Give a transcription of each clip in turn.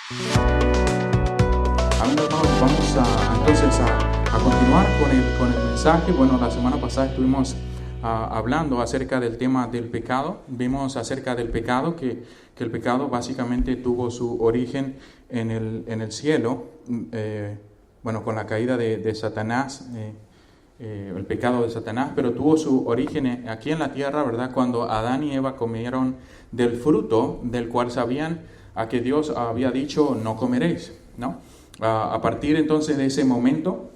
Amén, hermanos, vamos entonces a continuar con el mensaje. Bueno, la semana pasada estuvimos hablando acerca del tema del pecado. Vimos acerca del pecado, que el pecado básicamente tuvo su origen en el cielo, con la caída de Satanás, el pecado de Satanás, pero tuvo su origen aquí en la tierra, ¿verdad? Cuando Adán y Eva comieron del fruto del cual sabían a que Dios había dicho no comeréis, ¿no? A partir entonces de ese momento,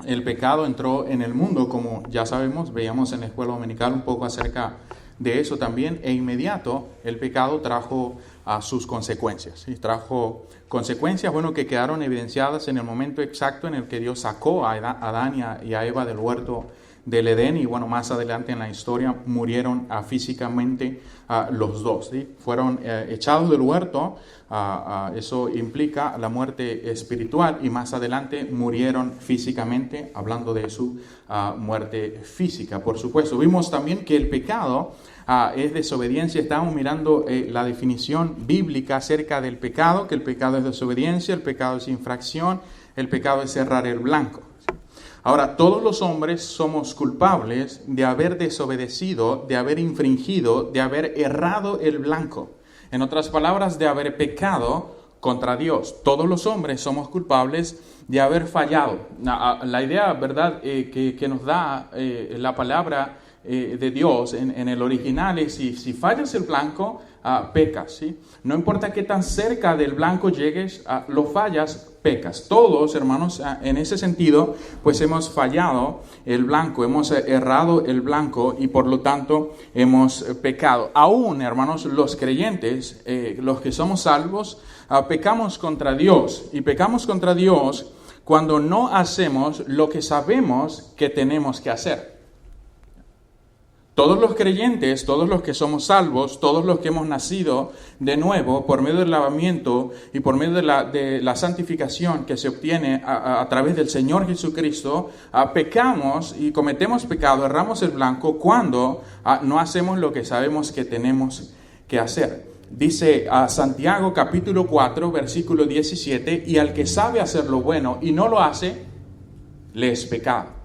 el pecado entró en el mundo, como ya sabemos, veíamos en la escuela dominical un poco acerca de eso también, e inmediato el pecado trajo sus consecuencias, ¿sí? Trajo consecuencias, que quedaron evidenciadas en el momento exacto en el que Dios sacó a Adán y a Eva del huerto del Edén, y más adelante en la historia murieron físicamente los dos, ¿sí? Fueron echados del huerto, eso implica la muerte espiritual, y más adelante murieron físicamente, hablando de su muerte física, por supuesto. Vimos también que el pecado es desobediencia. Estábamos mirando la definición bíblica acerca del pecado, que el pecado es desobediencia, el pecado es infracción, el pecado es cerrar el blanco. Ahora, todos los hombres somos culpables de haber desobedecido, de haber infringido, de haber errado el blanco. En otras palabras, de haber pecado contra Dios. Todos los hombres somos culpables de haber fallado. La idea, ¿verdad?, que nos da la palabra de Dios en el original es: si fallas el blanco, pecas, ¿sí? No importa qué tan cerca del blanco llegues, lo fallas, pecas. Todos, hermanos, en ese sentido, pues hemos fallado el blanco, hemos errado el blanco, y por lo tanto hemos pecado. Aún, hermanos, los creyentes, los que somos salvos, pecamos contra Dios, y pecamos contra Dios cuando no hacemos lo que sabemos que tenemos que hacer. Todos los creyentes, todos los que somos salvos, todos los que hemos nacido de nuevo por medio del lavamiento y por medio de la santificación que se obtiene a través del Señor Jesucristo, pecamos y cometemos pecado, erramos el blanco cuando no hacemos lo que sabemos que tenemos que hacer. Dice Santiago capítulo 4, versículo 17, y al que sabe hacer lo bueno y no lo hace, le es pecado.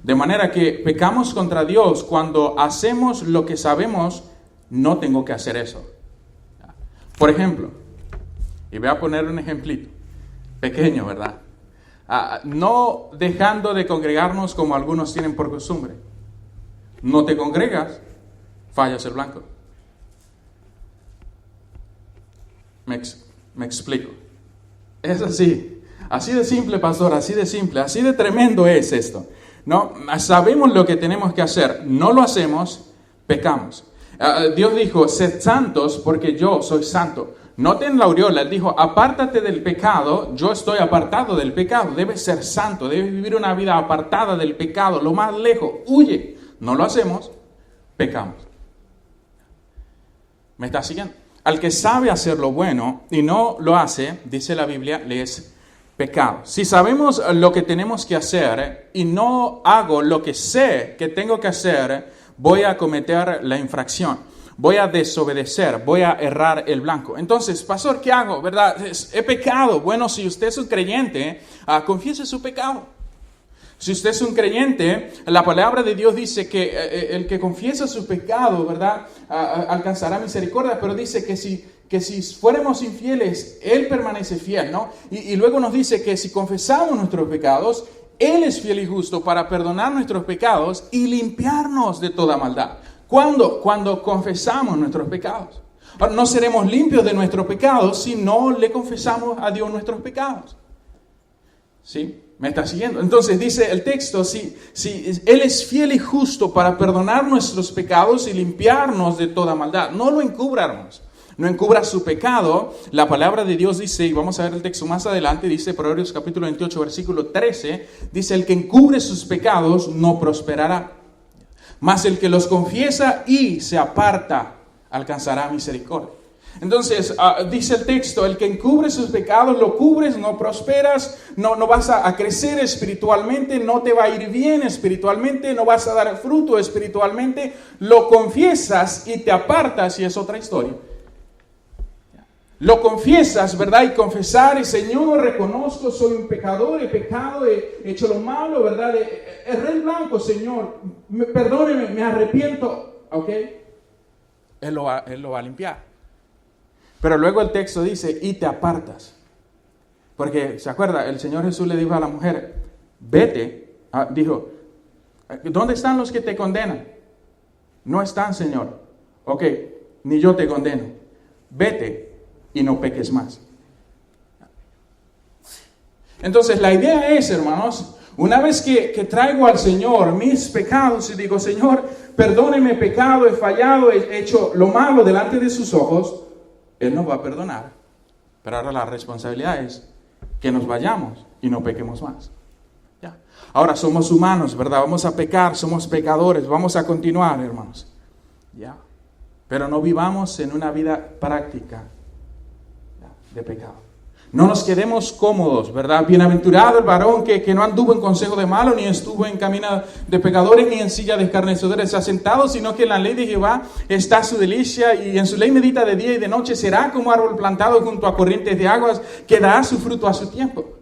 De manera que pecamos contra Dios cuando hacemos lo que sabemos, no tengo que hacer eso. Por ejemplo, y voy a poner un ejemplito pequeño, ¿verdad? No dejando de congregarnos como algunos tienen por costumbre. No te congregas, fallas el blanco. Me explico. Es así de simple, pastor, así de simple, así de tremendo es esto. No, sabemos lo que tenemos que hacer, no lo hacemos, pecamos. Dios dijo: sed santos porque yo soy santo. Noten la aureola, Él dijo: apártate del pecado, yo estoy apartado del pecado. Debes ser santo, debes vivir una vida apartada del pecado, lo más lejos, huye. No lo hacemos, pecamos. ¿Me está siguiendo? Al que sabe hacer lo bueno y no lo hace, dice la Biblia, le es pecado. Si sabemos lo que tenemos que hacer y no hago lo que sé que tengo que hacer, voy a cometer la infracción, voy a desobedecer, voy a errar el blanco. Entonces, pastor, ¿qué hago? ¿Verdad? He pecado. Bueno, si usted es un creyente, confiese su pecado. Si usted es un creyente, la palabra de Dios dice que el que confiesa su pecado, ¿verdad?, alcanzará misericordia, pero dice que si fuéramos infieles, Él permanece fiel, ¿no? Y luego nos dice que si confesamos nuestros pecados, Él es fiel y justo para perdonar nuestros pecados y limpiarnos de toda maldad. ¿Cuándo? Cuando confesamos nuestros pecados. Ahora, no seremos limpios de nuestros pecados si no le confesamos a Dios nuestros pecados. ¿Sí? ¿Me está siguiendo? Entonces dice el texto, si Él es fiel y justo para perdonar nuestros pecados y limpiarnos de toda maldad. No lo encubra, hermanos. No encubra su pecado. La palabra de Dios dice, y vamos a ver el texto más adelante, dice Proverbios capítulo 28, versículo 13, dice: el que encubre sus pecados no prosperará, mas el que los confiesa y se aparta alcanzará misericordia. Entonces, dice el texto, el que encubre sus pecados, lo cubres, no prosperas, no vas a crecer espiritualmente, no te va a ir bien espiritualmente, no vas a dar fruto espiritualmente, lo confiesas y te apartas, y es otra historia. lo confiesas, ¿verdad? Y confesar, y Señor, reconozco, soy un pecador, he pecado, he hecho lo malo, ¿verdad? Erré el blanco, Señor, perdóneme, me arrepiento, ¿ok? Él lo va a limpiar. Pero luego el texto dice, y te apartas. Porque, ¿se acuerda? El Señor Jesús le dijo a la mujer, vete, dijo, ¿dónde están los que te condenan? No están, Señor. Ok, ni yo te condeno. Vete y no peques más. Entonces la idea es, hermanos, una vez que traigo al Señor mis pecados y digo, Señor, perdóneme pecado, he fallado, he hecho lo malo delante de sus ojos, Él nos va a perdonar. Pero ahora la responsabilidad es que nos vayamos y no pequemos más. ¿Ya? Ahora somos humanos, ¿verdad? Vamos a pecar, somos pecadores, vamos a continuar, hermanos. ¿Ya? Pero no vivamos en una vida práctica de pecado. No nos quedemos cómodos, ¿verdad? Bienaventurado el varón que no anduvo en consejo de malo, ni estuvo en camino de pecadores, ni en silla de escarnecedores asentado, sino que en la ley de Jehová está su delicia, y en su ley medita de día y de noche. Será como árbol plantado junto a corrientes de aguas, que dará su fruto a su tiempo.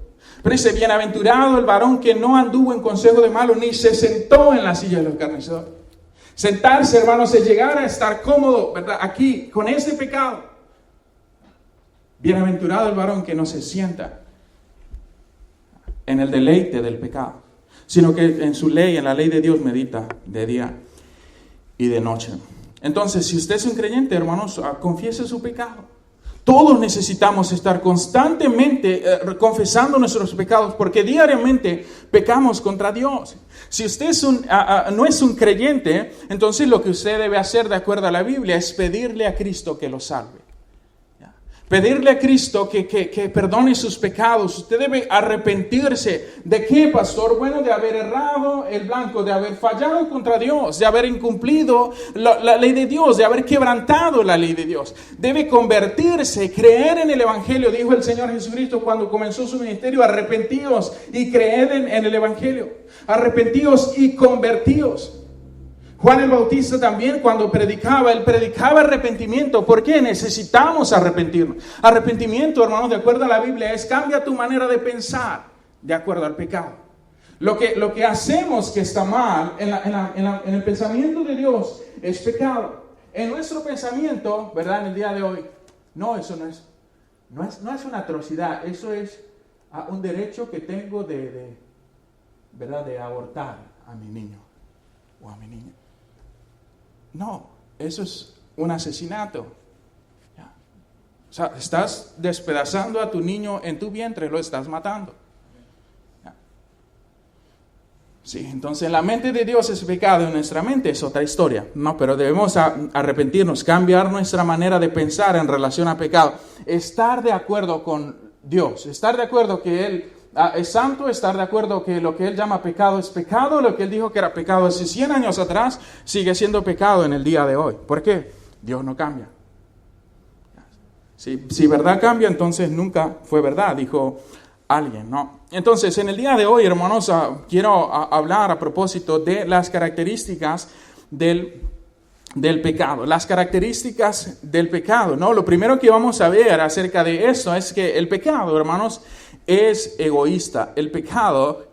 Pero dice, bienaventurado el varón que no anduvo en consejo de malo, ni se sentó en la silla de los escarnecedores. Sentarse, hermanos, es llegar a estar cómodo, ¿verdad? Aquí, con este pecado. Bienaventurado el varón que no se sienta en el deleite del pecado, sino que en su ley, en la ley de Dios, medita de día y de noche. Entonces, si usted es un creyente, hermanos, confiese su pecado. Todos necesitamos estar constantemente confesando nuestros pecados, porque diariamente pecamos contra Dios. Si usted no es un creyente, entonces lo que usted debe hacer, de acuerdo a la Biblia, es pedirle a Cristo que lo salve. Pedirle a Cristo que perdone sus pecados. Usted debe arrepentirse. ¿De qué, pastor? Bueno, de haber errado el blanco, de haber fallado contra Dios, de haber incumplido la ley de Dios, de haber quebrantado la ley de Dios. Debe convertirse, creer en el Evangelio. Dijo el Señor Jesucristo cuando comenzó su ministerio, arrepentíos y creed en el Evangelio. Arrepentíos y convertíos. Juan el Bautista también, cuando predicaba, él predicaba arrepentimiento. ¿Por qué? Necesitamos arrepentirnos. Arrepentimiento, hermanos, de acuerdo a la Biblia, es cambia tu manera de pensar de acuerdo al pecado. Lo que hacemos que está mal en el pensamiento de Dios es pecado. En nuestro pensamiento, ¿verdad? En el día de hoy, no, eso no es una atrocidad. Eso es un derecho que tengo ¿verdad? De abortar a mi niño o a mi niña. No, eso es un asesinato. ¿Ya? O sea, estás despedazando a tu niño en tu vientre, lo estás matando. ¿Ya? Sí, entonces la mente de Dios es pecado, en nuestra mente es otra historia. No, pero debemos arrepentirnos, cambiar nuestra manera de pensar en relación a pecado. Estar de acuerdo con Dios, estar de acuerdo que Él es santo, estar de acuerdo que lo que Él llama pecado es pecado, lo que Él dijo que era pecado hace 100 años atrás, sigue siendo pecado en el día de hoy. ¿Por qué? Dios no cambia. Si verdad cambia, entonces nunca fue verdad, dijo alguien, ¿no? Entonces, en el día de hoy, hermanos, quiero hablar a propósito de las características del pecado. Las características del pecado, ¿no? Lo primero que vamos a ver acerca de esto es que el pecado, hermanos, es egoísta. El pecado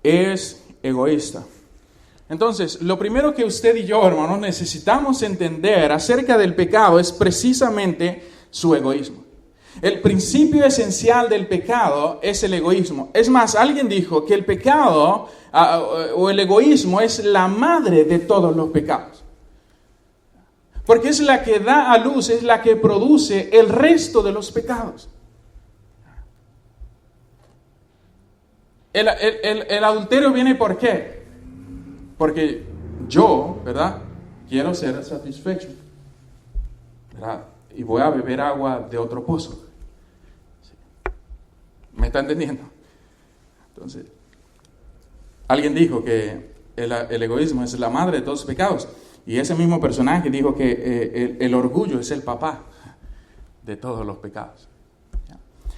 es egoísta. Entonces, lo primero que usted y yo, hermanos, necesitamos entender acerca del pecado es precisamente su egoísmo. El principio esencial del pecado es el egoísmo. Es más, alguien dijo que el pecado o el egoísmo es la madre de todos los pecados. Porque es la que da a luz, es la que produce el resto de los pecados. El adulterio viene ¿por qué? Porque yo, ¿verdad? Quiero ser satisfecho, ¿verdad? Y voy a beber agua de otro pozo. ¿Me está entendiendo? Entonces, alguien dijo que el egoísmo es la madre de todos los pecados. Y ese mismo personaje dijo que el orgullo es el papá de todos los pecados.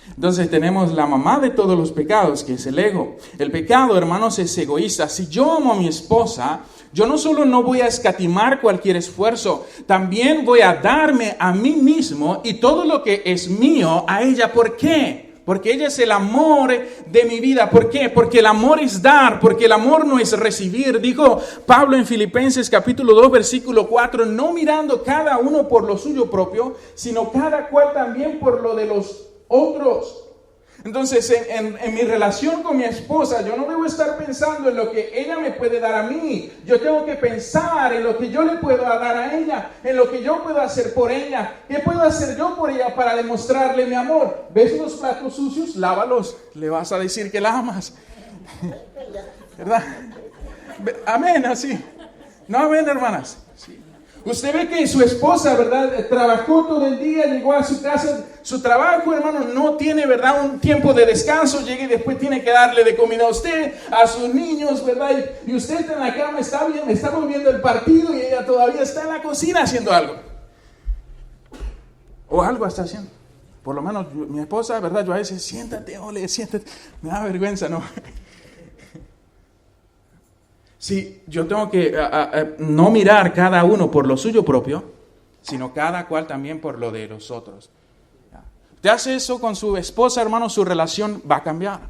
Entonces tenemos la mamá de todos los pecados, que es el ego. El pecado, hermanos, es egoísta. Si yo amo a mi esposa, yo no solo no voy a escatimar cualquier esfuerzo, también voy a darme a mí mismo y todo lo que es mío a ella. ¿Por qué? Porque ella es el amor de mi vida. ¿Por qué? Porque el amor es dar, porque el amor no es recibir. Dijo Pablo en Filipenses capítulo 2, versículo 4, no mirando cada uno por lo suyo propio, sino cada cual también por lo de los otros. Entonces, en mi relación con mi esposa, yo no debo estar pensando en lo que ella me puede dar a mí. Yo tengo que pensar en lo que yo le puedo dar a ella, en lo que yo puedo hacer por ella. ¿Qué puedo hacer yo por ella para demostrarle mi amor? ¿Ves los platos sucios? Lávalos. Le vas a decir que la amas. ¿Verdad? Amén, así. No, amén, hermanas. Sí. Usted ve que su esposa, ¿verdad? Trabajó todo el día, llegó a su casa. Su trabajo, hermano, no tiene, ¿verdad? Un tiempo de descanso. Llega y después tiene que darle de comida a usted, a sus niños, ¿verdad? Y usted está en la cama, estamos viendo el partido y ella todavía está en la cocina haciendo algo. O algo está haciendo. Por lo menos mi esposa, ¿verdad? Yo a veces, siéntate, ole, siéntate. Me da vergüenza, ¿no? Sí, yo tengo que no mirar cada uno por lo suyo propio, sino cada cual también por lo de los otros. Usted hace eso con su esposa, hermano, su relación va a cambiar.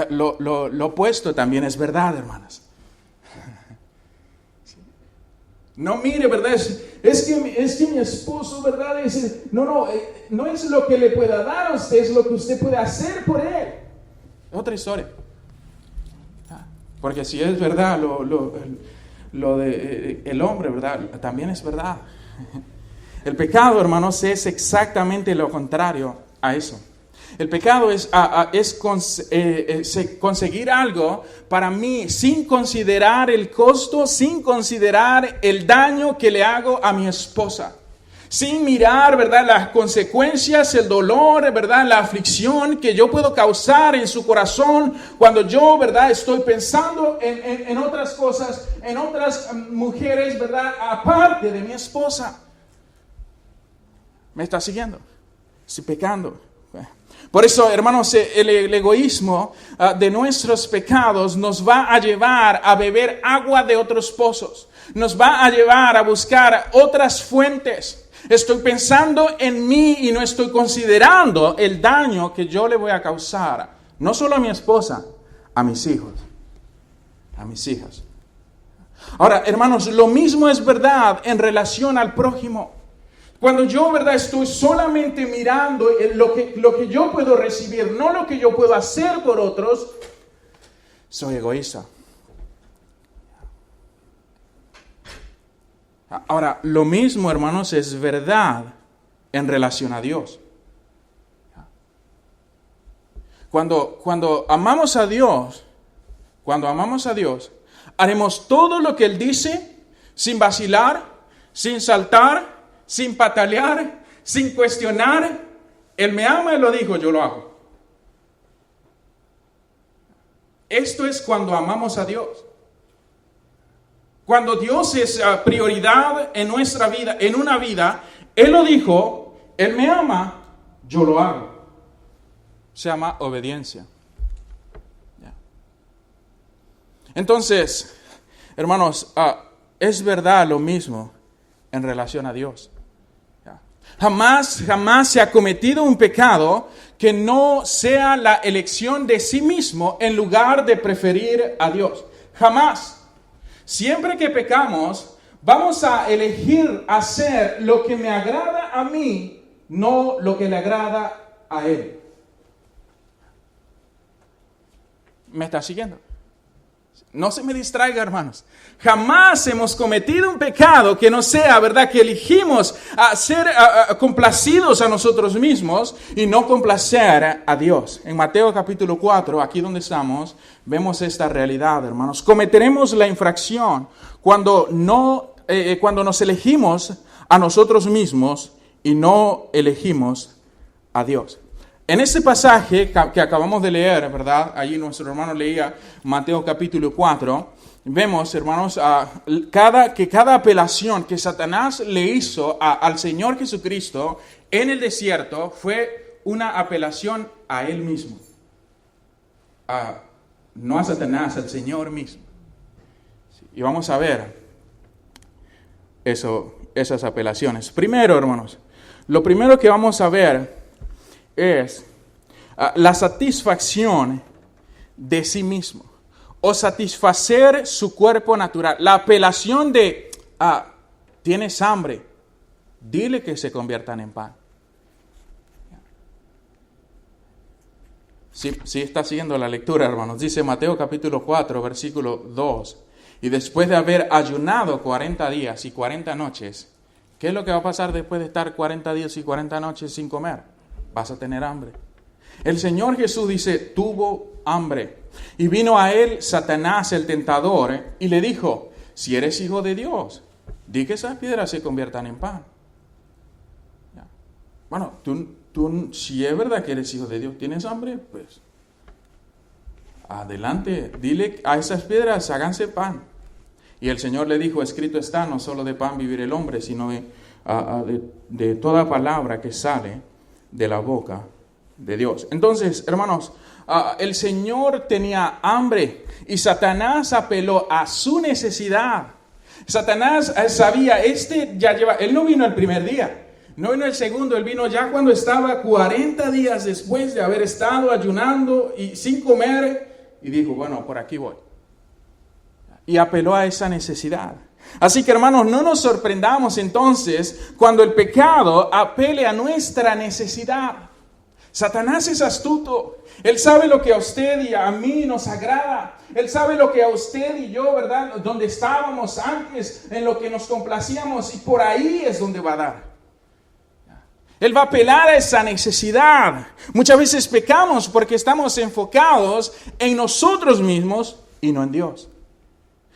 Lo opuesto también es verdad, hermanas. No mire, ¿verdad? Es que mi esposo, ¿verdad? No es lo que le pueda dar a usted, es lo que usted puede hacer por él. Otra historia. Porque si es verdad lo de el hombre, ¿verdad? También es verdad. El pecado, hermanos, es exactamente lo contrario a eso. El pecado es conseguir algo para mí sin considerar el costo, sin considerar el daño que le hago a mi esposa. Sin mirar, ¿verdad?, las consecuencias, el dolor, ¿verdad?, la aflicción que yo puedo causar en su corazón cuando yo, ¿verdad?, estoy pensando en otras cosas, en otras mujeres, ¿verdad?, aparte de mi esposa. ¿Me está siguiendo? Estoy pecando. Por eso, hermanos, el egoísmo de nuestros pecados nos va a llevar a beber agua de otros pozos. Nos va a llevar a buscar otras fuentes. Estoy pensando en mí y no estoy considerando el daño que yo le voy a causar, no solo a mi esposa, a mis hijos, a mis hijas. Ahora, hermanos, lo mismo es verdad en relación al prójimo. Cuando yo, ¿verdad?, estoy solamente mirando lo que yo puedo recibir, no lo que yo puedo hacer por otros, soy egoísta. Ahora, lo mismo, hermanos, es verdad en relación a Dios. Cuando amamos a Dios, haremos todo lo que Él dice sin vacilar, sin saltar, sin patalear, sin cuestionar. Él me ama y lo dijo, yo lo hago. Esto es cuando amamos a Dios. Cuando Dios es prioridad en nuestra vida, en una vida, Él lo dijo, Él me ama, yo lo hago. Se llama obediencia. Entonces, hermanos, es verdad lo mismo en relación a Dios. Jamás se ha cometido un pecado que no sea la elección de sí mismo en lugar de preferir a Dios. Jamás. Siempre que pecamos, vamos a elegir hacer lo que me agrada a mí, no lo que le agrada a Él. ¿Me está siguiendo? No se me distraiga, hermanos. Jamás hemos cometido un pecado que no sea, ¿verdad?, que elegimos a ser complacidos a nosotros mismos y no complacer a Dios. En Mateo capítulo 4, aquí donde estamos, vemos esta realidad, hermanos. Cometeremos la infracción cuando nos elegimos a nosotros mismos y no elegimos a Dios. En este pasaje que acabamos de leer, ¿verdad? Allí nuestro hermano leía Mateo capítulo 4. Vemos, hermanos, que cada apelación que Satanás le hizo al Señor Jesucristo en el desierto fue una apelación a él mismo. No a Satanás, al Señor mismo. Y vamos a ver esas apelaciones. Primero, hermanos, lo primero que vamos a ver es la satisfacción de sí mismo o satisfacer su cuerpo natural. La apelación de, tienes hambre, dile que se conviertan en pan. Sí está siguiendo la lectura, hermanos. Dice Mateo capítulo 4, versículo 2. Y después de haber ayunado 40 días y 40 noches, ¿qué es lo que va a pasar después de estar 40 días y 40 noches sin comer? Vas a tener hambre. El Señor Jesús dice, tuvo hambre. Y vino a él Satanás, el tentador, y le dijo, si eres hijo de Dios, di que esas piedras se conviertan en pan. Bueno, tú si es verdad que eres hijo de Dios, ¿tienes hambre? Pues adelante, dile a esas piedras, háganse pan. Y el Señor le dijo, escrito está, no solo de pan vivir el hombre, sino de toda palabra que sale de la boca de Dios. Entonces, hermanos, el Señor tenía hambre y Satanás apeló a su necesidad. Satanás sabía, él no vino el primer día. No vino el segundo, él vino ya cuando estaba 40 días después de haber estado ayunando y sin comer, y dijo, bueno, por aquí voy. Y apeló a esa necesidad. Así que, hermanos, no nos sorprendamos entonces cuando el pecado apele a nuestra necesidad. Satanás es astuto. Él sabe lo que a usted y a mí nos agrada. Él sabe lo que a usted y yo, ¿verdad? Donde estábamos antes, en lo que nos complacíamos, y por ahí es donde va a dar. Él va a apelar a esa necesidad. Muchas veces pecamos porque estamos enfocados en nosotros mismos y no en Dios.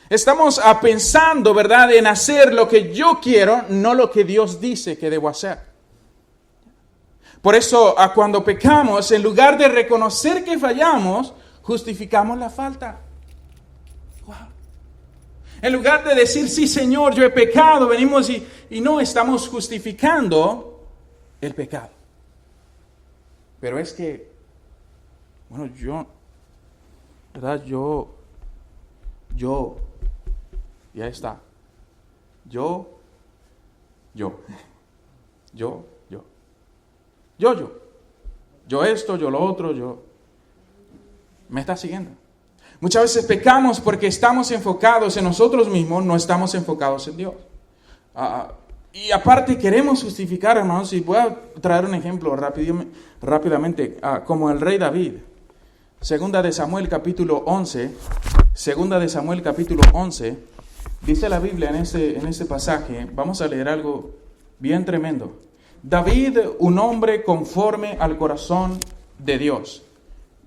Estamos pensando, ¿verdad?, en hacer lo que yo quiero, no lo que Dios dice que debo hacer. Por eso, cuando pecamos, en lugar de reconocer que fallamos, justificamos la falta. Wow. En lugar de decir, sí, Señor, yo he pecado, venimos y no estamos justificando el pecado. Pero es que, bueno, ¿verdad? Yo, ya está. Yo esto, yo lo otro, ¿me está siguiendo? Muchas veces pecamos porque estamos enfocados en nosotros mismos, no estamos enfocados en Dios. Y aparte queremos justificar, hermanos, y voy a traer un ejemplo rápidamente, como el rey David. Segunda de Samuel capítulo 11, dice la Biblia en ese pasaje, vamos a leer algo bien tremendo. David, un hombre conforme al corazón de Dios.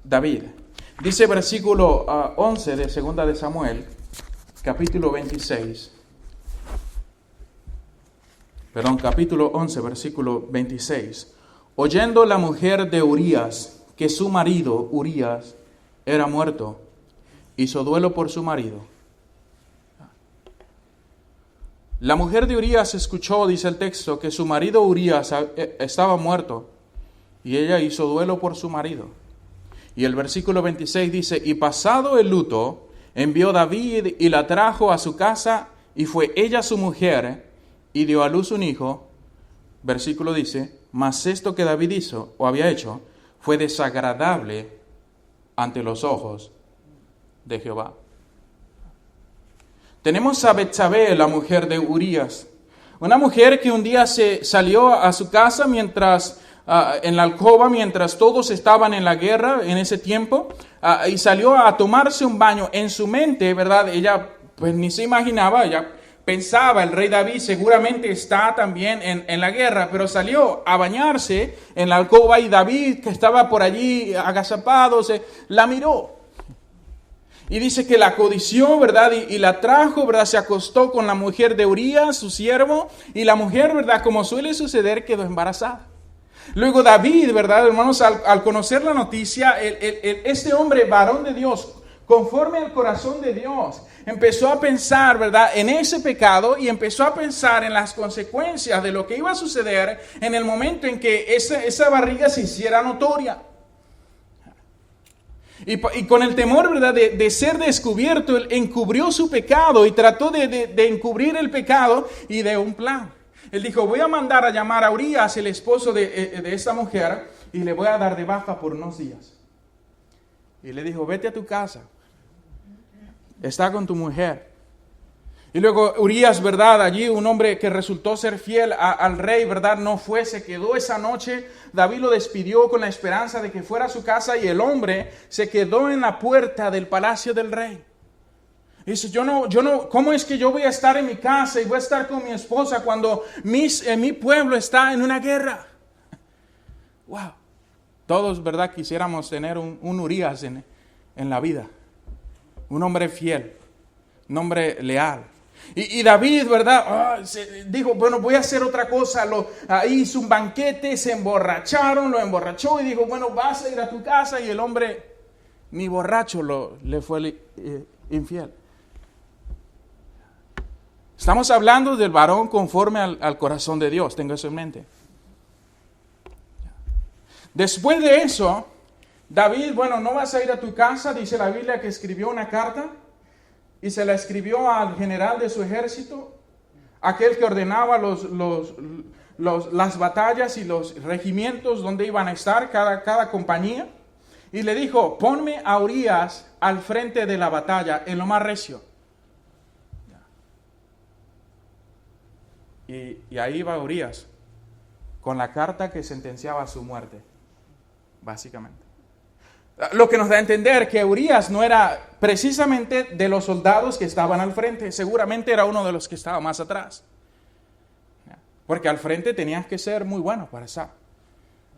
David. Dice versículo 11 de Segunda de Samuel, capítulo 11, versículo 26. Oyendo la mujer de Urías que su marido, Urías, era muerto, hizo duelo por su marido. La mujer de Urías escuchó, dice el texto, que su marido Urías estaba muerto, y ella hizo duelo por su marido. Y el versículo 26 dice, y pasado el luto, envió David y la trajo a su casa, y fue ella su mujer, y dio a luz un hijo. Versículo dice, mas esto que David hizo, o había hecho, fue desagradable ante los ojos de Jehová. Tenemos a Betsabé, la mujer de Urías, una mujer que un día se salió a su casa mientras en la alcoba, mientras todos estaban en la guerra en ese tiempo, y salió a tomarse un baño. En su mente, ¿verdad? Ella pues ni se imaginaba, ella pensaba, el rey David seguramente está también en la guerra, pero salió a bañarse en la alcoba y David, que estaba por allí agazapado, la miró. Y dice que la codició, ¿verdad? Y la trajo, ¿verdad? Se acostó con la mujer de Urías, su siervo, y la mujer, ¿verdad? Como suele suceder, quedó embarazada. Luego David, ¿verdad, hermanos? Al conocer la noticia, este hombre, varón de Dios, conforme al corazón de Dios, empezó a pensar, ¿verdad?, en ese pecado y empezó a pensar en las consecuencias de lo que iba a suceder en el momento en que esa barriga se hiciera notoria. Y con el temor, ¿verdad?, de ser descubierto, él encubrió su pecado y trató de encubrir el pecado y de un plan. Él dijo, voy a mandar a llamar a Urías, el esposo de esta mujer, y le voy a dar de baja por unos días. Y le dijo, vete a tu casa, está con tu mujer. Y luego Urías, ¿verdad?, allí un hombre que resultó ser fiel al rey, ¿verdad?, no fue, se quedó esa noche. David lo despidió con la esperanza de que fuera a su casa y el hombre se quedó en la puerta del palacio del rey. Y dice, yo no, ¿cómo es que yo voy a estar en mi casa y voy a estar con mi esposa cuando mi pueblo está en una guerra? Wow. Todos, ¿verdad?, quisiéramos tener un Urías en la vida. Un hombre fiel, un hombre leal. Y David, ¿verdad?, dijo, bueno, voy a hacer otra cosa. Hizo un banquete, se emborracharon, lo emborrachó y dijo, bueno, vas a ir a tu casa. Y el hombre, ni borracho, le fue infiel. Estamos hablando del varón conforme al corazón de Dios, tengo eso en mente. Después de eso, David, bueno, no vas a ir a tu casa, dice la Biblia que escribió una carta y se la escribió al general de su ejército, aquel que ordenaba las batallas y los regimientos donde iban a estar cada compañía, y le dijo, ponme a Urías al frente de la batalla, en lo más recio. Y ahí va Urías, con la carta que sentenciaba su muerte, básicamente. Lo que nos da a entender que Urías no era precisamente de los soldados que estaban al frente, seguramente era uno de los que estaba más atrás. Porque al frente tenías que ser muy bueno para estar.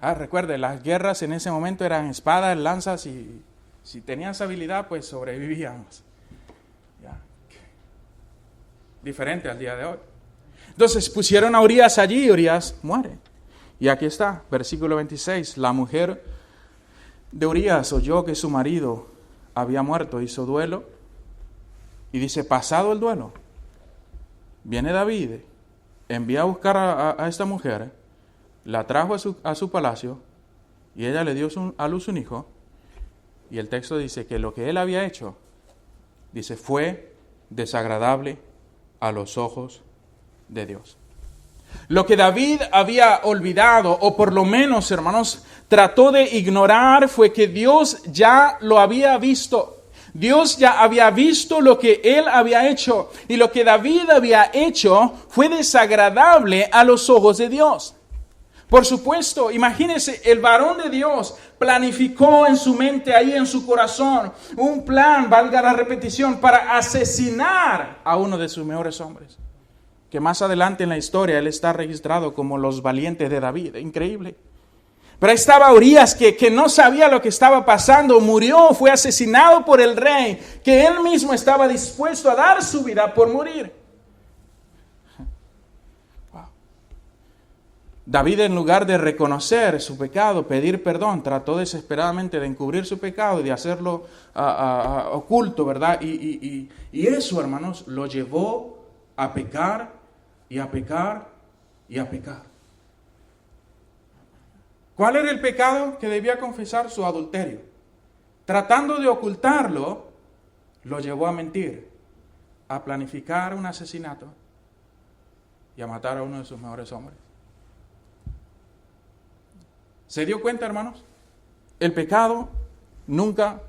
Recuerde, las guerras en ese momento eran espadas, lanzas, y si tenías habilidad, pues sobrevivíamos. Diferente al día de hoy. Entonces pusieron a Urías allí y Urías muere. Y aquí está, versículo 26, la mujer de Urías oyó que su marido había muerto, hizo duelo, y dice, pasado el duelo, viene David, envía a buscar a esta mujer, la trajo a su palacio, y ella le dio a luz un hijo, y el texto dice que lo que él había hecho, dice, fue desagradable a los ojos de Dios. Lo que David había olvidado, o por lo menos, hermanos, trató de ignorar, fue que Dios ya lo había visto. Dios ya había visto lo que él había hecho, y lo que David había hecho fue desagradable a los ojos de Dios. Por supuesto, imagínense, el varón de Dios planificó en su mente, ahí en su corazón, un plan, valga la repetición, para asesinar a uno de sus mejores hombres. Que más adelante en la historia él está registrado como los valientes de David. Increíble. Pero ahí estaba Urías que no sabía lo que estaba pasando. Murió, fue asesinado por el rey, que él mismo estaba dispuesto a dar su vida por morir. Wow. David, en lugar de reconocer su pecado, pedir perdón, trató desesperadamente de encubrir su pecado y de hacerlo oculto, ¿verdad? Y eso, hermanos, lo llevó a pecar y a pecar y a pecar. ¿Cuál era el pecado que debía confesar? Su adulterio. Tratando de ocultarlo, lo llevó a mentir, a planificar un asesinato y a matar a uno de sus mejores hombres. ¿Se dio cuenta, hermanos? El pecado nunca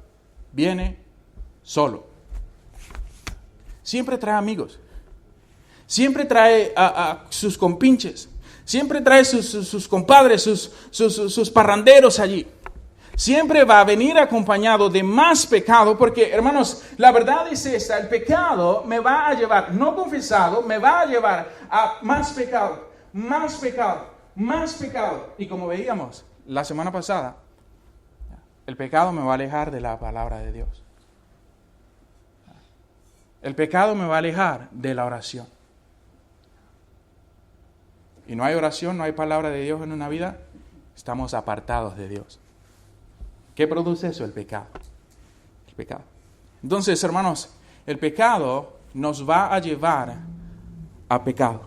viene solo. Siempre trae amigos. Siempre trae a sus compinches. Siempre trae sus compadres, sus parranderos allí. Siempre va a venir acompañado de más pecado, porque, hermanos, la verdad es esta: el pecado me va a llevar, no confesado, me va a llevar a más pecado, más pecado, más pecado. Y como veíamos la semana pasada, el pecado me va a alejar de la palabra de Dios. El pecado me va a alejar de la oración. Y no hay oración, no hay palabra de Dios en una vida, estamos apartados de Dios. ¿Qué produce eso? El pecado. El pecado. Entonces, hermanos, el pecado nos va a llevar a pecado,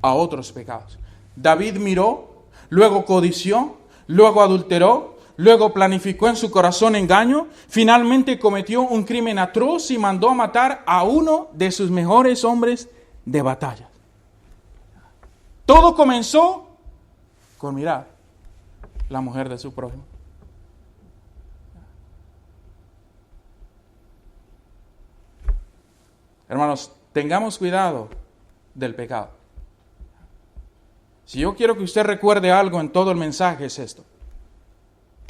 a otros pecados. David miró, luego codició, luego adulteró, luego planificó en su corazón engaño, finalmente cometió un crimen atroz y mandó a matar a uno de sus mejores hombres de batalla. Todo comenzó con mirar la mujer de su prójimo. Hermanos, tengamos cuidado del pecado. Si yo quiero que usted recuerde algo en todo el mensaje es esto.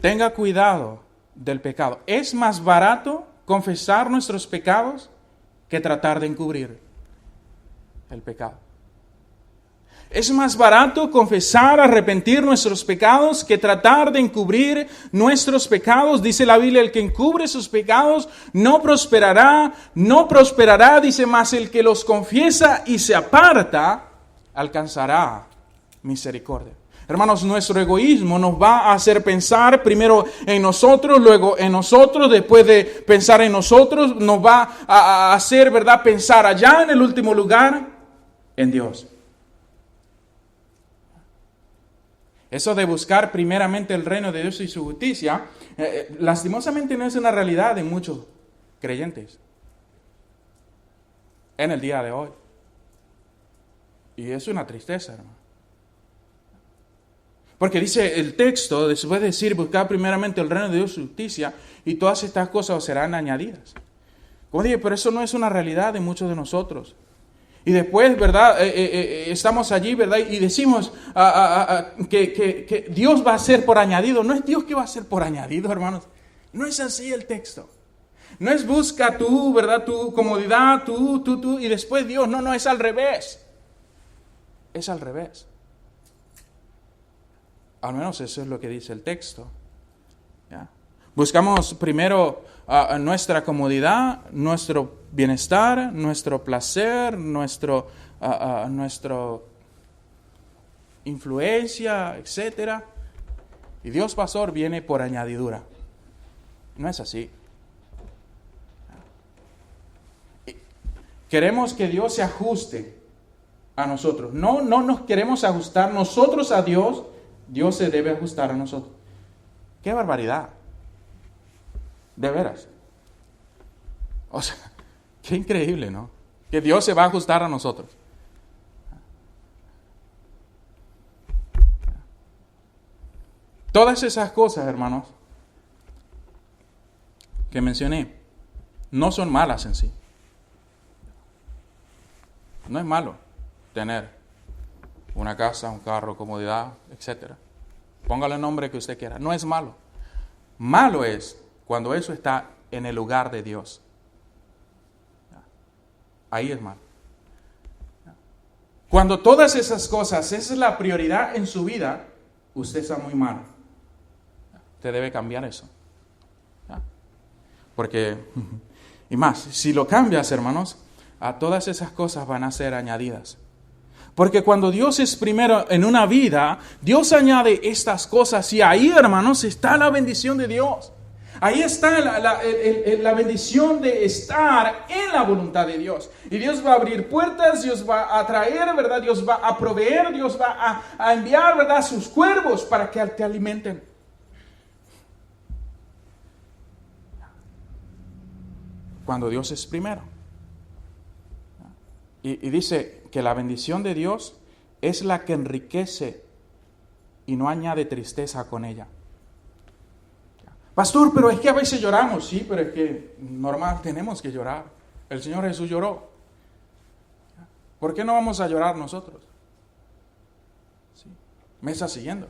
Tenga cuidado del pecado. Es más barato confesar nuestros pecados que tratar de encubrir el pecado. Es más barato confesar, arrepentir nuestros pecados que tratar de encubrir nuestros pecados. Dice la Biblia, el que encubre sus pecados no prosperará, dice, mas el que los confiesa y se aparta, alcanzará misericordia. Hermanos, nuestro egoísmo nos va a hacer pensar primero en nosotros, luego en nosotros, después de pensar en nosotros, nos va a hacer, ¿verdad?, pensar allá en el último lugar, en Dios. Eso de buscar primeramente el reino de Dios y su justicia, lastimosamente no es una realidad en muchos creyentes en el día de hoy. Y es una tristeza, hermano. Porque dice el texto, después de decir, buscar primeramente el reino de Dios y su justicia, y todas estas cosas os serán añadidas. Como dije, pero eso no es una realidad de muchos de nosotros. Y después, ¿verdad? Estamos allí, ¿verdad? Y decimos que Dios va a ser por añadido. No es Dios que va a ser por añadido, hermanos. No es así el texto. No es busca tú, ¿verdad? Tu comodidad, tú, y después Dios. No, es al revés. Es al revés. Al menos eso es lo que dice el texto. ¿Ya? Buscamos primero nuestra comodidad, nuestro bienestar, nuestro placer, nuestro influencia, etc. Y Dios, pastor, viene por añadidura. No es así. Queremos que Dios se ajuste a nosotros. No nos queremos ajustar nosotros a Dios. Dios se debe ajustar a nosotros. ¡Qué barbaridad! De veras. O sea, qué increíble, ¿no? Que Dios se va a ajustar a nosotros. Todas esas cosas, hermanos, que mencioné, no son malas en sí. No es malo tener una casa, un carro, comodidad, etc. Póngale el nombre que usted quiera. No es malo. Malo es cuando eso está en el lugar de Dios. Ahí es malo. Cuando todas esas cosas, esa es la prioridad en su vida, usted está muy mal. Usted debe cambiar eso. Porque, y más, si lo cambias, hermanos, a todas esas cosas van a ser añadidas. Porque cuando Dios es primero en una vida, Dios añade estas cosas y ahí, hermanos, está la bendición de Dios. Ahí está la bendición de estar en la voluntad de Dios. Y Dios va a abrir puertas, Dios va a traer, ¿verdad? Dios va a proveer, Dios va a enviar, ¿verdad?, sus cuervos para que te alimenten. Cuando Dios es primero. Y dice que la bendición de Dios es la que enriquece y no añade tristeza con ella. Pastor, pero es que a veces lloramos. Sí, pero es que normal tenemos que llorar. El Señor Jesús lloró. ¿Por qué no vamos a llorar nosotros? ¿Sí? ¿Me está siguiendo?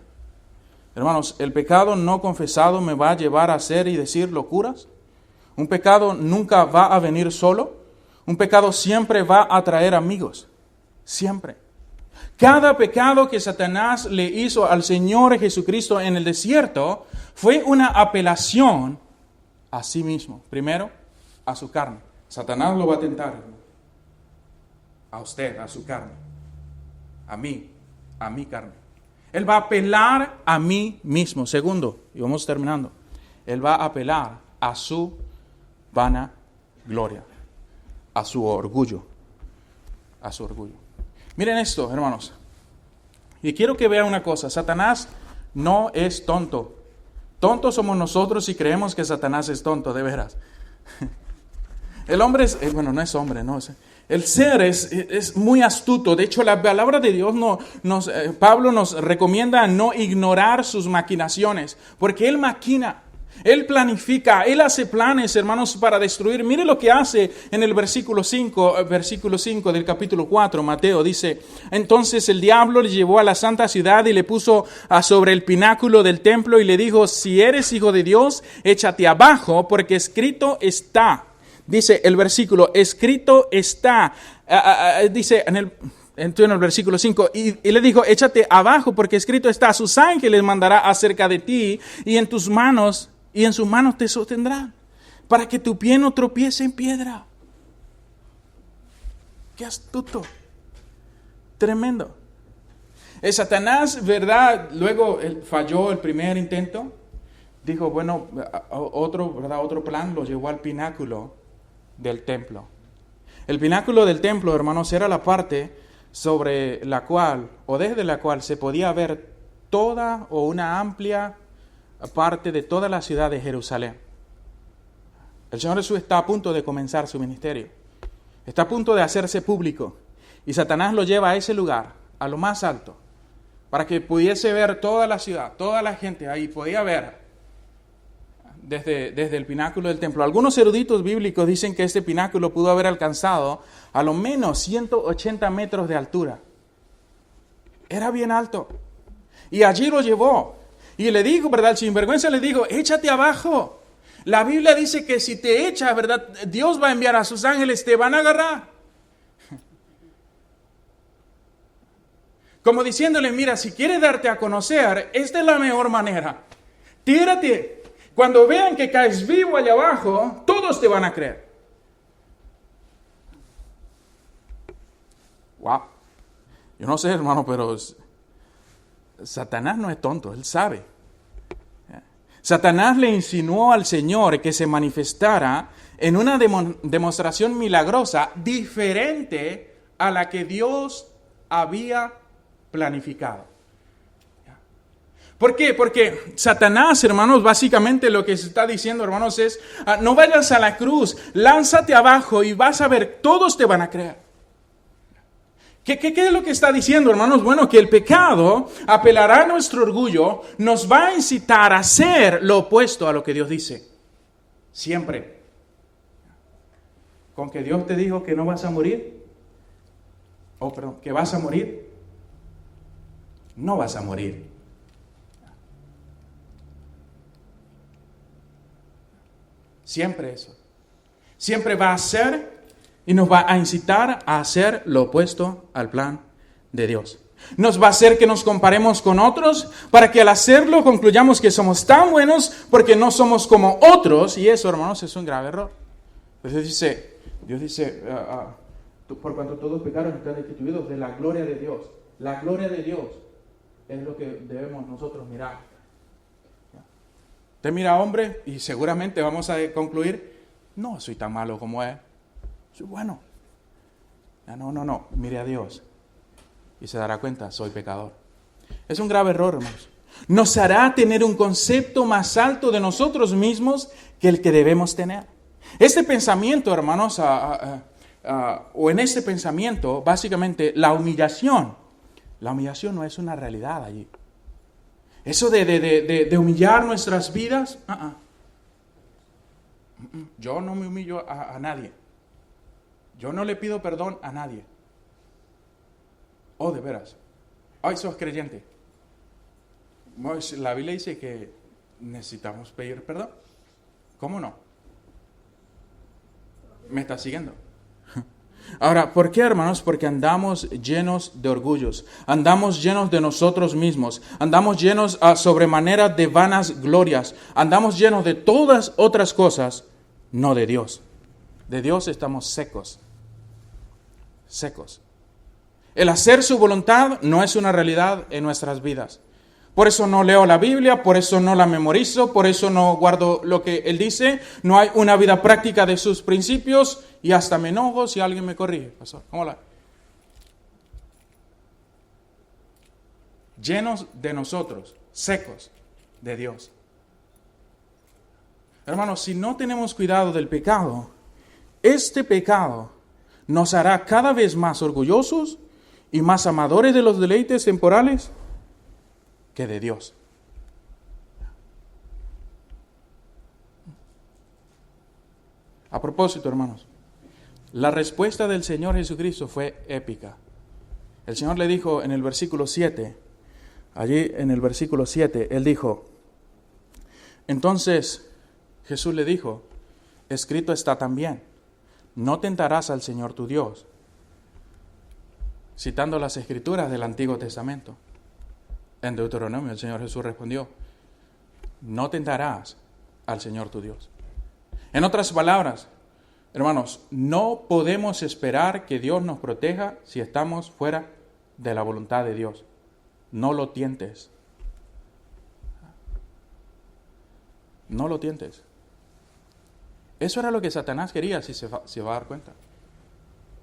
Hermanos, el pecado no confesado me va a llevar a hacer y decir locuras. Un pecado nunca va a venir solo. Un pecado siempre va a traer amigos. Siempre. Cada pecado que Satanás le hizo al Señor Jesucristo en el desierto fue una apelación a sí mismo. Primero, a su carne. Satanás lo va a tentar. A usted, a su carne. A mí, a mi carne. Él va a apelar a mí mismo. Segundo, y vamos terminando. Él va a apelar a su vana gloria. a su orgullo. A su orgullo. Miren esto, hermanos. Y quiero que vean una cosa. Satanás no es tonto. Tontos somos nosotros si creemos que Satanás es tonto, de veras. El hombre es, no es hombre, no. El ser es muy astuto. De hecho, la palabra de Dios Pablo nos recomienda no ignorar sus maquinaciones, porque él maquina. Él planifica, Él hace planes, hermanos, para destruir. Mire lo que hace en el versículo 5 del capítulo 4, Mateo, dice: entonces el diablo le llevó a la santa ciudad y le puso sobre el pináculo del templo y le dijo: si eres hijo de Dios, échate abajo, porque escrito está. Dice el versículo, escrito está. Dice en el versículo 5, y le dijo: échate abajo, porque escrito está, sus ángeles mandará acerca de ti, y en sus manos te sostendrán, para que tu pie no tropiece en piedra. ¡Qué astuto! Tremendo. Satanás, ¿verdad? Luego falló el primer intento. Dijo, otro plan, lo llevó al pináculo del templo. El pináculo del templo, hermanos, era la parte sobre la cual, o desde la cual se podía ver toda o una amplia parte de toda la ciudad de Jerusalén. El Señor Jesús está a punto de comenzar su ministerio. Está a punto de hacerse público. Y Satanás lo lleva a ese lugar, a lo más alto, para que pudiese ver toda la ciudad, toda la gente ahí. Podía ver desde el pináculo del templo. Algunos eruditos bíblicos dicen que este pináculo pudo haber alcanzado a lo menos 180 metros de altura. Era bien alto. Y allí lo llevó. Y le dijo, ¿verdad? El sinvergüenza le dijo: échate abajo. La Biblia dice que si te echas, ¿verdad? Dios va a enviar a sus ángeles, te van a agarrar. Como diciéndole: mira, si quieres darte a conocer, esta es la mejor manera. Tírate. Cuando vean que caes vivo allá abajo, todos te van a creer. Wow. Yo no sé, hermano, pero Satanás no es tonto, él sabe. Satanás le insinuó al Señor que se manifestara en una demostración milagrosa diferente a la que Dios había planificado. ¿Por qué? Porque Satanás, hermanos, básicamente lo que se está diciendo, hermanos, es: no vayas a la cruz, lánzate abajo y vas a ver, todos te van a creer. ¿Qué es lo que está diciendo, hermanos? Bueno, que el pecado apelará a nuestro orgullo, nos va a incitar a hacer lo opuesto a lo que Dios dice. Siempre. Con que Dios te dijo que no vas a morir, que vas a morir, no vas a morir. Siempre eso. Siempre va a ser y nos va a incitar a hacer lo opuesto al plan de Dios. Nos va a hacer que nos comparemos con otros para que al hacerlo concluyamos que somos tan buenos porque no somos como otros. Y eso, hermanos, es un grave error. Entonces Dios dice, por cuanto todos pecaron están destituidos de la gloria de Dios. La gloria de Dios es lo que debemos nosotros mirar. Usted mira, hombre, y seguramente vamos a concluir: no soy tan malo como él. Soy bueno. No. Mire a Dios y se dará cuenta: soy pecador. Es un grave error, hermanos. Nos hará tener un concepto más alto de nosotros mismos que el que debemos tener. Este pensamiento, hermanos, o en este pensamiento, básicamente, la humillación no es una realidad allí. Eso de humillar nuestras vidas, yo no me humillo a nadie. Yo no le pido perdón a nadie. Oh, de veras. Ay, sos creyente. La Biblia dice que necesitamos pedir perdón. ¿Cómo no? ¿Me está siguiendo? Ahora, ¿por qué, hermanos? Porque andamos llenos de orgullos, andamos llenos de nosotros mismos, andamos llenos a sobremanera de vanas glorias, andamos llenos de todas otras cosas, no de Dios. De Dios estamos secos. El hacer su voluntad no es una realidad en nuestras vidas. Por eso no leo la Biblia, por eso no la memorizo, por eso no guardo lo que Él dice. No hay una vida práctica de sus principios y hasta me enojo si alguien me corrige, pastor. ¿Cómo la? Llenos de nosotros, secos de Dios. Hermanos, si no tenemos cuidado del pecado, este pecado nos hará cada vez más orgullosos y más amadores de los deleites temporales que de Dios. A propósito, hermanos, la respuesta del Señor Jesucristo fue épica. El Señor le dijo en el versículo 7, allí en el versículo 7, Él dijo, entonces Jesús le dijo, escrito está también, no tentarás al Señor tu Dios. Citando las Escrituras del Antiguo Testamento. En Deuteronomio el Señor Jesús respondió, no tentarás al Señor tu Dios. En otras palabras, hermanos, no podemos esperar que Dios nos proteja si estamos fuera de la voluntad de Dios. No lo tientes. No lo tientes. Eso era lo que Satanás quería, si se va a dar cuenta.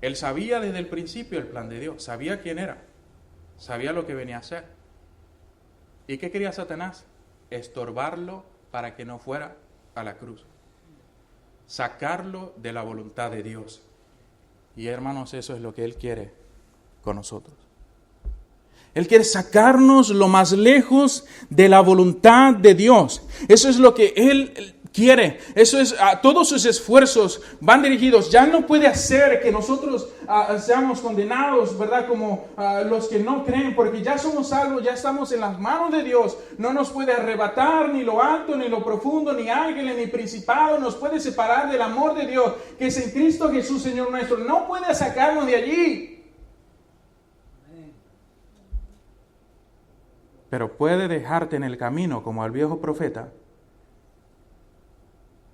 Él sabía desde el principio el plan de Dios, sabía quién era, sabía lo que venía a hacer. ¿Y qué quería Satanás? Estorbarlo para que no fuera a la cruz. Sacarlo de la voluntad de Dios. Y hermanos, eso es lo que Él quiere con nosotros. Él quiere sacarnos lo más lejos de la voluntad de Dios. Eso es lo que Él quiere. Eso es, todos sus esfuerzos van dirigidos. Ya no puede hacer que nosotros seamos condenados, ¿verdad? Como los que no creen, porque ya somos salvos, ya estamos en las manos de Dios. No nos puede arrebatar ni lo alto, ni lo profundo, ni ángeles, ni principado. Nos puede separar del amor de Dios, que es en Cristo Jesús, Señor nuestro. No puede sacarnos de allí. Pero puede dejarte en el camino como al viejo profeta.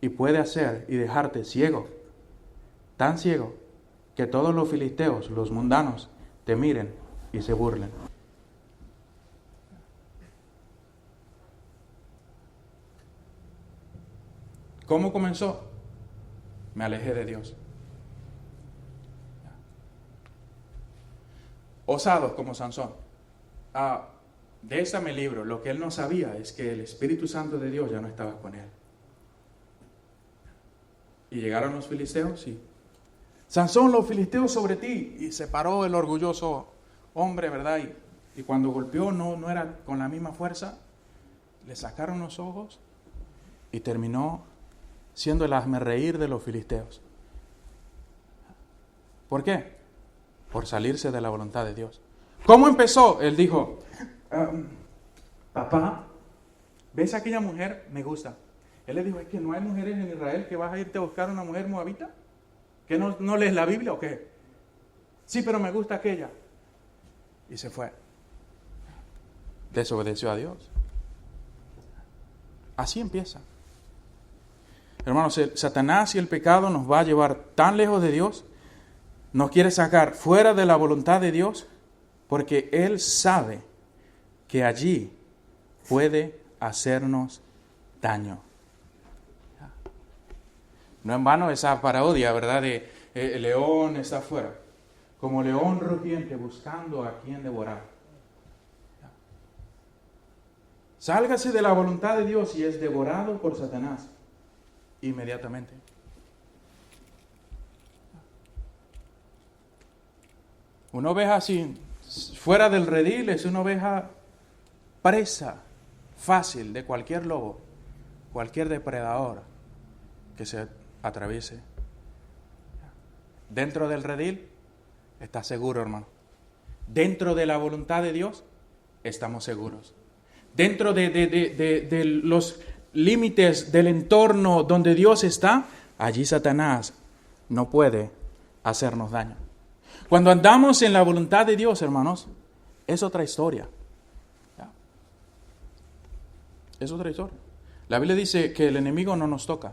Y puede hacer y dejarte ciego, tan ciego, que todos los filisteos, los mundanos, te miren y se burlen. ¿Cómo comenzó? Me alejé de Dios. Osados como Sansón. De esta me libro. Lo que él no sabía es que el Espíritu Santo de Dios ya no estaba con él. Y llegaron los filisteos y Sansón, los filisteos sobre ti. Y se paró el orgulloso hombre, ¿verdad? Y cuando golpeó no era con la misma fuerza. Le sacaron los ojos y terminó siendo el hazmerreír de los filisteos. ¿Por qué? Por salirse de la voluntad de Dios. ¿Cómo empezó? Él dijo, papá, ¿ves a aquella mujer? Me gusta. Él le dijo, es que no hay mujeres en Israel, que vas a irte a buscar una mujer moabita. ¿Que no lees la Biblia o qué? Sí, pero me gusta aquella. Y se fue. Desobedeció a Dios. Así empieza. Hermanos, Satanás y el pecado nos va a llevar tan lejos de Dios, nos quiere sacar fuera de la voluntad de Dios, porque Él sabe que allí puede hacernos daño. No en vano esa parodia, ¿verdad? De el león está afuera, como león rugiente buscando a quien devorar. Sálgase de la voluntad de Dios y es devorado por Satanás inmediatamente. Una oveja así, fuera del redil, es una oveja presa fácil de cualquier lobo, cualquier depredador que se atraviese. Dentro del redil está seguro, hermano. Dentro de la voluntad de Dios estamos seguros. Dentro de los límites del entorno donde Dios está, allí Satanás no puede hacernos daño. Cuando andamos en la voluntad de Dios, hermanos, es otra historia. Es otra historia. La Biblia dice que el enemigo no nos toca.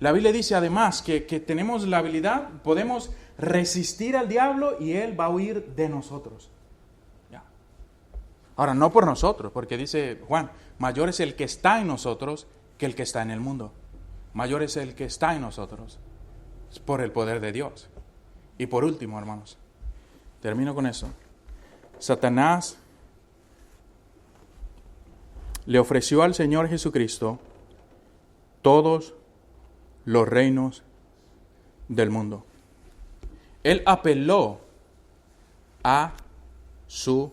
La Biblia dice además que tenemos la habilidad, podemos resistir al diablo y él va a huir de nosotros. Ya. Ahora, no por nosotros, porque dice Juan, mayor es el que está en nosotros que el que está en el mundo. Mayor es el que está en nosotros Es por el poder de Dios. Y por último, hermanos, termino con eso. Satanás le ofreció al Señor Jesucristo todos los reinos del mundo. Él apeló a su,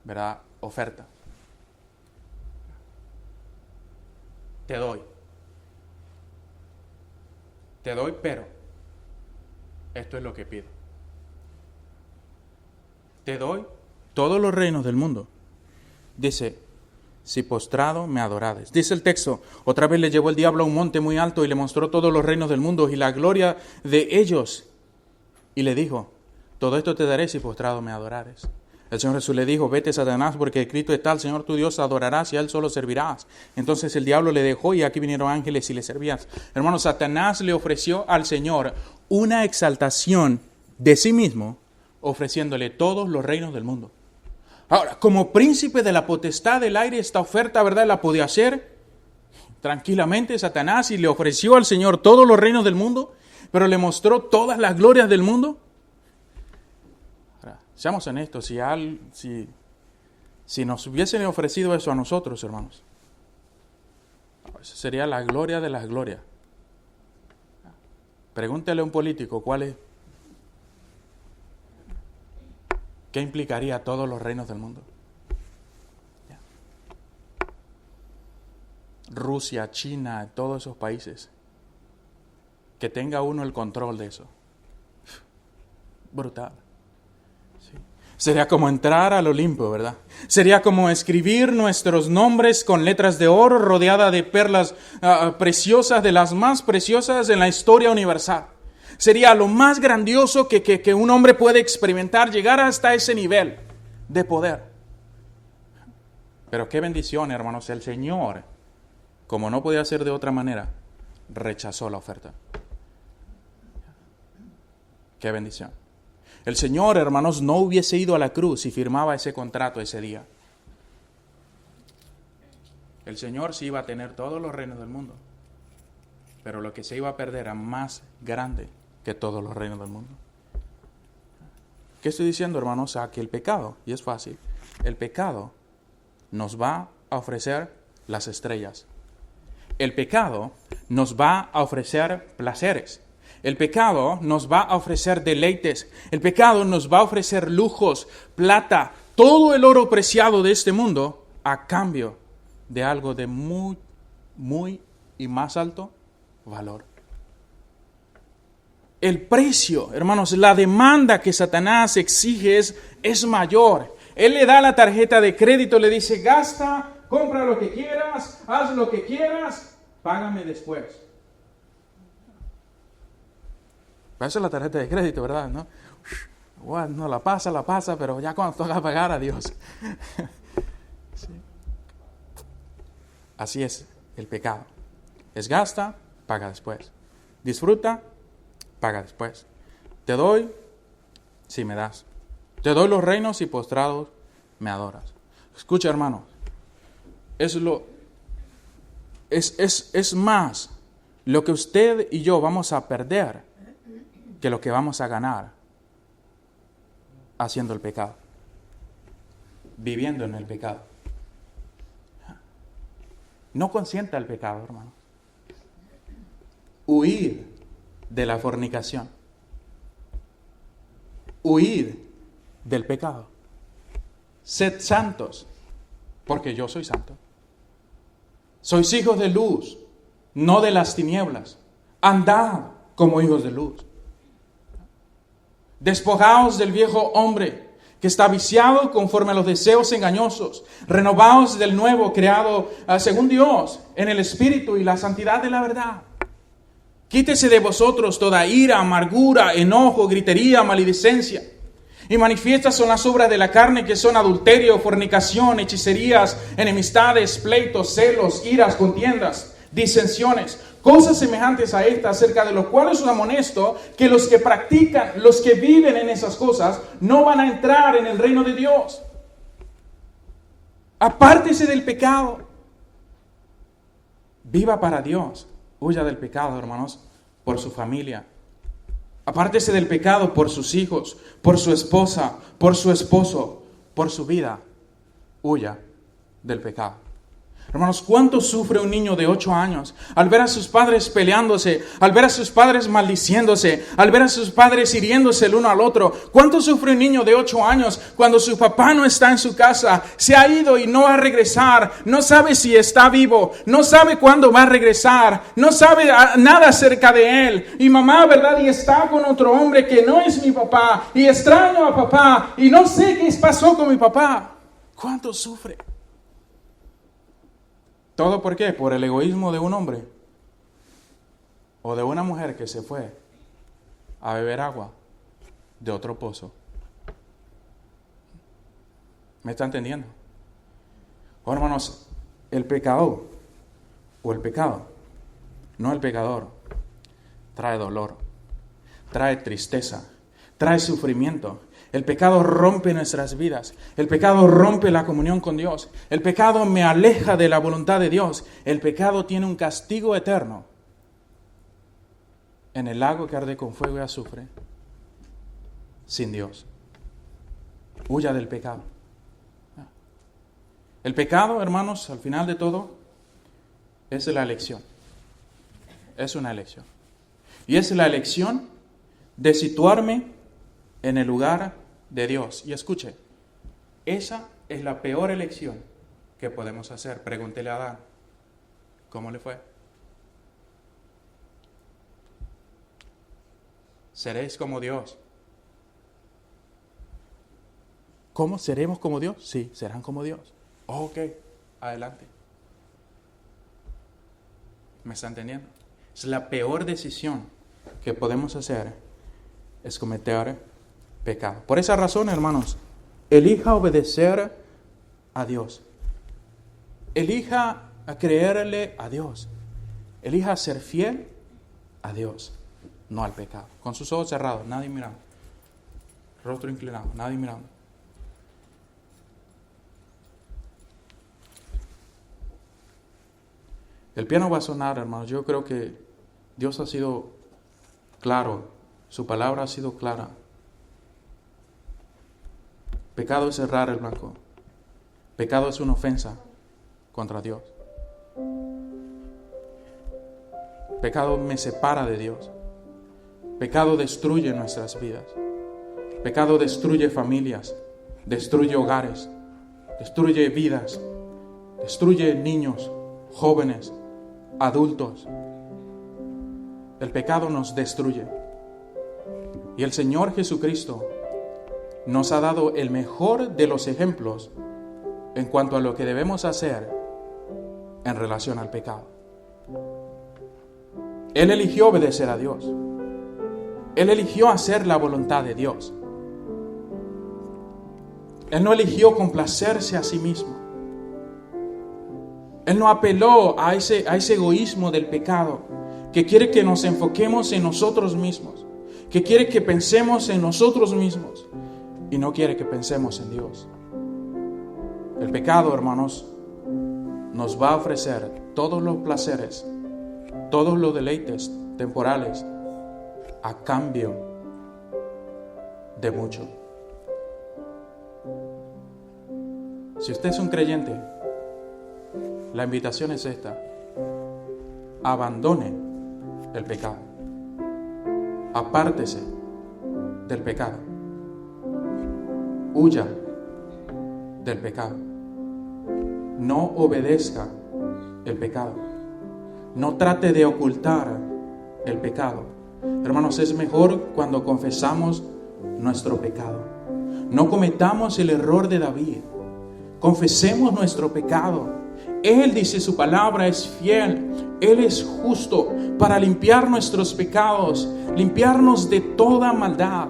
¿verdad?, oferta. Te doy, pero esto es lo que pido. Te doy todos los reinos del mundo. Dice, si postrado me adorares. Dice el texto, otra vez le llevó el diablo a un monte muy alto y le mostró todos los reinos del mundo y la gloria de ellos. Y le dijo, todo esto te daré si postrado me adorares. El Señor Jesús le dijo, vete Satanás, porque escrito está, al Señor tu Dios adorarás y a Él solo servirás. Entonces el diablo le dejó y aquí vinieron ángeles y le servían. Hermanos, Satanás le ofreció al Señor una exaltación de sí mismo, ofreciéndole todos los reinos del mundo. Ahora, como príncipe de la potestad del aire, esta oferta, ¿verdad?, la podía hacer tranquilamente Satanás y le ofreció al Señor todos los reinos del mundo, pero le mostró todas las glorias del mundo. Ahora, seamos honestos, si nos hubiesen ofrecido eso a nosotros, hermanos, esa sería la gloria de las glorias. Pregúntele a un político ¿qué implicaría todos los reinos del mundo? Rusia, China, todos esos países. Que tenga uno el control de eso. Brutal. Sí. Sería como entrar al Olimpo, ¿verdad? Sería como escribir nuestros nombres con letras de oro rodeada de perlas preciosas, de las más preciosas en la historia universal. Sería lo más grandioso que un hombre puede experimentar, llegar hasta ese nivel de poder. Pero qué bendición, hermanos, el Señor, como no podía ser de otra manera, rechazó la oferta. Qué bendición. El Señor, hermanos, no hubiese ido a la cruz si firmaba ese contrato ese día. El Señor sí iba a tener todos los reinos del mundo, pero lo que se iba a perder era más grande que todos los reinos del mundo. ¿Qué estoy diciendo, hermanos? Que el pecado, y es fácil, el pecado nos va a ofrecer las estrellas. El pecado nos va a ofrecer placeres. El pecado nos va a ofrecer deleites. El pecado nos va a ofrecer lujos, plata, todo el oro preciado de este mundo a cambio de algo de muy, muy y más alto valor. El precio, hermanos, la demanda que Satanás exige es mayor. Él le da la tarjeta de crédito, le dice, gasta, compra lo que quieras, haz lo que quieras, págame después. Esa es la tarjeta de crédito, ¿verdad? No la pasa, pero ya cuando toca pagar, adiós. Sí. Así es el pecado. Es gasta, paga después. Disfruta, paga después. Te doy si me das. Te doy los reinos y postrados me adoras. Escucha, hermano. Es más lo que usted y yo vamos a perder que lo que vamos a ganar haciendo el pecado, viviendo en el pecado. No consienta el pecado, hermano. Huir de la fornicación. Huir del pecado. Sed santos, porque yo soy santo. Sois hijos de luz, no de las tinieblas. Andad como hijos de luz. Despojaos del viejo hombre que está viciado conforme a los deseos engañosos. Renovaos del nuevo creado según Dios en el Espíritu y la santidad de la verdad. Quítese de vosotros toda ira, amargura, enojo, gritería, maledicencia. Y manifiestas son las obras de la carne, que son adulterio, fornicación, hechicerías, enemistades, pleitos, celos, iras, contiendas, disensiones, cosas semejantes a estas, acerca de los cuales os amonesto que los que practican, los que viven en esas cosas, no van a entrar en el reino de Dios. Apártese del pecado. Viva para Dios. Huya del pecado, hermanos. por su familia. Apártese del pecado por sus hijos, por su esposa, por su esposo, por su vida. Huya del pecado. Hermanos, ¿cuánto sufre un niño de 8 años al ver a sus padres peleándose, al ver a sus padres maldiciéndose, al ver a sus padres hiriéndose el uno al otro? ¿Cuánto sufre un niño de 8 años cuando su papá no está en su casa, se ha ido y no va a regresar, no sabe si está vivo, no sabe cuándo va a regresar, no sabe nada acerca de él? Y mamá, ¿verdad? Y está con otro hombre que no es mi papá, y extraño a papá, y no sé qué pasó con mi papá. ¿Cuánto sufre? ¿Todo por qué? Por el egoísmo de un hombre o de una mujer que se fue a beber agua de otro pozo. ¿Me está entendiendo? Oh, hermanos, el pecado o el pecado, no el pecador, trae dolor, trae tristeza, trae sufrimiento. El pecado rompe nuestras vidas. El pecado rompe la comunión con Dios. El pecado me aleja de la voluntad de Dios. El pecado tiene un castigo eterno en el lago que arde con fuego y azufre, sin Dios. Huya del pecado. El pecado, hermanos, al final de todo, es la elección. Es una elección. Y es la elección de situarme en el lugar de Dios. Y escuche, esa es la peor elección que podemos hacer. Pregúntele a Adán, ¿cómo le fue? Seréis como Dios. ¿Cómo? ¿Seremos como Dios? Sí, serán como Dios. Ok, adelante. ¿Me está entendiendo? Es la peor decisión que podemos hacer, es cometer pecado. Por esa razón, hermanos, elija obedecer a Dios. Elija a creerle a Dios. Elija ser fiel a Dios, no al pecado. Con sus ojos cerrados, nadie mirando. Rostro inclinado, nadie mirando. El piano va a sonar, hermanos. Yo creo que Dios ha sido claro. Su palabra ha sido clara. Pecado es cerrar el blanco. Pecado es una ofensa contra Dios. Pecado me separa de Dios. Pecado destruye nuestras vidas. Pecado destruye familias, destruye hogares, destruye vidas, destruye niños, jóvenes, adultos. El pecado nos destruye. Y el Señor Jesucristo nos ha dado el mejor de los ejemplos en cuanto a lo que debemos hacer en relación al pecado. Él eligió obedecer a Dios. Él eligió hacer la voluntad de Dios. Él no eligió complacerse a sí mismo. Él no apeló a ese egoísmo del pecado que quiere que nos enfoquemos en nosotros mismos, que quiere que pensemos en nosotros mismos y no quiere que pensemos en Dios. El pecado, hermanos, nos va a ofrecer todos los placeres, todos los deleites temporales a cambio de mucho. Si usted es un creyente, la invitación es esta: abandone el pecado, apártese del pecado, huya del pecado, no obedezca el pecado, no trate de ocultar el pecado. Hermanos, es mejor cuando confesamos nuestro pecado. No cometamos el error de David. Confesemos nuestro pecado. Él, dice su palabra, es fiel. Él es justo para limpiar nuestros pecados, limpiarnos de toda maldad.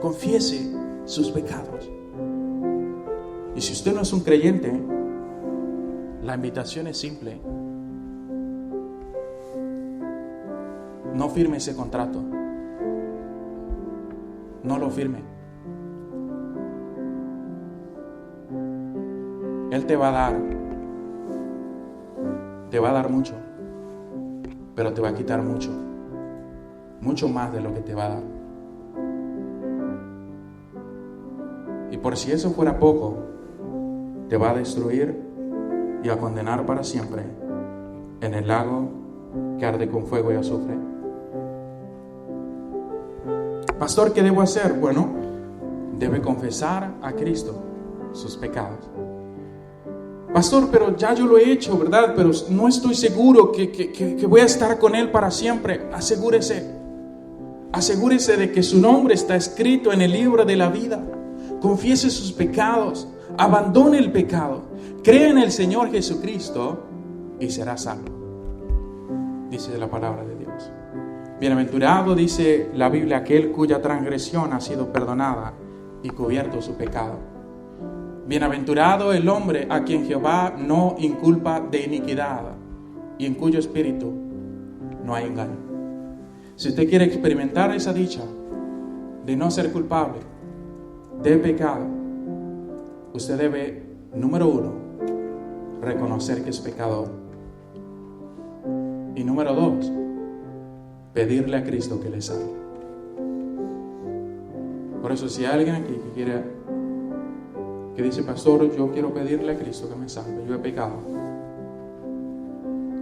Confiese sus pecados. Y si usted no es un creyente, la invitación es simple. No firme ese contrato. No lo firme. Él te va a dar mucho, pero te va a quitar mucho. mucho más de lo que te va a dar. Y por si eso fuera poco, te va a destruir y a condenar para siempre en el lago que arde con fuego y azufre. Pastor, ¿qué debo hacer? Bueno, debe confesar a Cristo sus pecados. Pastor, pero ya yo lo he hecho, ¿verdad? Pero no estoy seguro que voy a estar con Él para siempre. Asegúrese de que su nombre está escrito en el libro de la vida. Confiese sus pecados, abandone el pecado, cree en el Señor Jesucristo y será salvo. Dice la palabra de Dios. Bienaventurado, dice la Biblia, aquel cuya transgresión ha sido perdonada y cubierto su pecado. Bienaventurado el hombre a quien Jehová no inculpa de iniquidad y en cuyo espíritu no hay engaño. Si usted quiere experimentar esa dicha de no ser culpable de pecado, usted debe, número 1, reconocer que es pecador. Y número 2, pedirle a Cristo que le salve. Por eso, si hay alguien aquí que dice, pastor, yo quiero pedirle a Cristo que me salve, yo he pecado,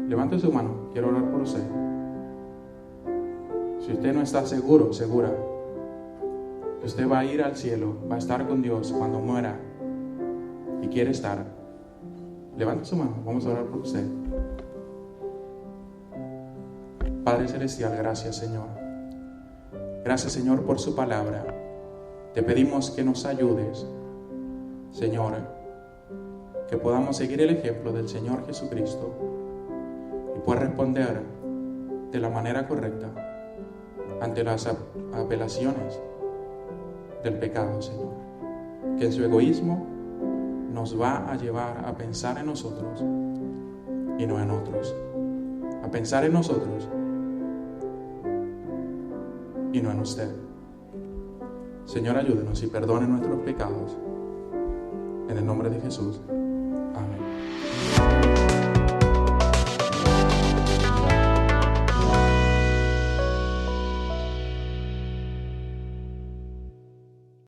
levante su mano, quiero orar por usted. Si usted no está seguro, segura, que usted va a ir al cielo, va a estar con Dios cuando muera y quiere estar, levante su mano, vamos a orar por usted. Padre Celestial, gracias Señor. Gracias Señor por su palabra. Te pedimos que nos ayudes, Señor, que podamos seguir el ejemplo del Señor Jesucristo y poder responder de la manera correcta ante las apelaciones del pecado, Señor, que en su egoísmo nos va a llevar a pensar en nosotros y no en otros, a pensar en nosotros y no en usted. Señor, ayúdenos y perdone nuestros pecados. En el nombre de Jesús. Amén.